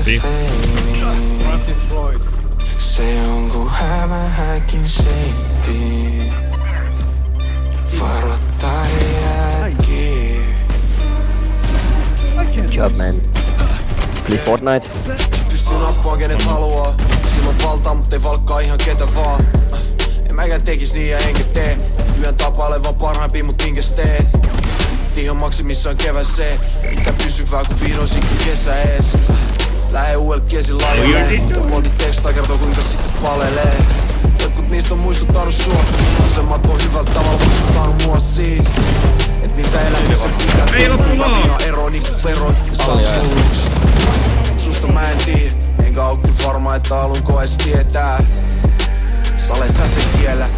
Kotiin. Se on ku hämähäkin seitti. Varoittaa jätki. Good job, man. Play Fortnite. Pystyy nappaa kenet haluaa. Sillä on valtaa, mut ei valkkaa ihan ketä vaan. En mäkään tekis niin ja enkä tee. Lyön tapailee vaan parhaimpia mut minkäs tee. Ihan maksimissaan kevät se. Mitä pysyvää kun vihdoin sikki kesä ees. Lähe uudelle kiesin laajalle. Poltit tekstaa kertoo kuinka sitten palelee. Jotkut niistä on muistuttanut sua. Useimmat on hyvällä tavalla muistuttanut mua siitä. Et miltä elämässä pitää tulla. Ihan ero niinku veroit ja sattuuks. Susta mä en tiedä. Enkä oo kyllä varma että alunko ees tietää. Sale sä sen kiellä.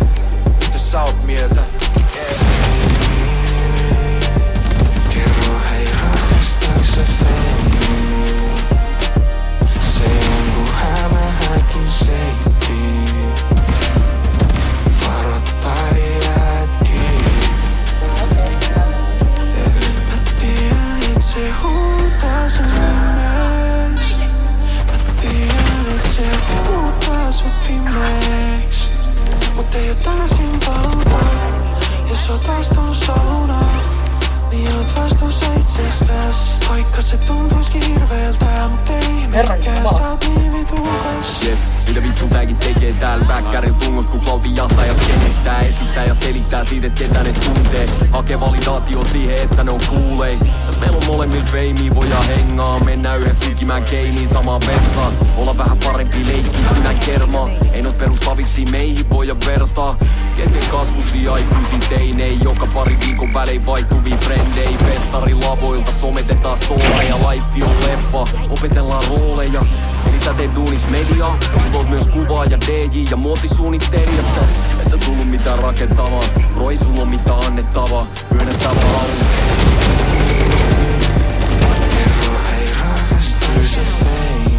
Mitä sä oot mieltä? Kerro hei rakastaaks sä feini? Se on ku hämähäkin seitti. Varoittaa jätki. Mä tiedän et se huutaa sun nimes. Mä tiedän et se huutaa sut pimeeks. Mut ei oo täysin paluuta. Jos oot astunut salunaan, niin oot vastuussa itsestäs. Vaikka se tuntuiskin hirveeltä, mut ei mekään sä oot niin vitukas. Jep, mitä vittu tääkin tekee täällä väkkäril tungosta, kun klautin jahtajat kenettää. Esittää ja selittää siitä, et ketä ne tuntee. Hakee validaatio siihen, että ne on kuulei. Jos meillä on molemmilla feimiä, voidaan hengaa. Mennään yhden sykimään keiniin samaan vessaan. Olla vähän parempi leikkiä kuin nää kermaa. Ei noit perustaviksi meihin voida vertaa. Kesken kasvusia aikuisiin teinei. Joka pari viikon välein vaihtuvia frendei. Festarilavoilta sometetaan storeja. Life on leffa, opetellaan rooleja. Eli sä teet duuniks mediaa, mut oot myös kuvaaja, DJ ja muotisuunnittelija. Et sä tullu mitään rakentavaa, roi sulla on mitään annettavaa. Myönnä sä vaan haluun. Kerro hei rakastaaks sä feini?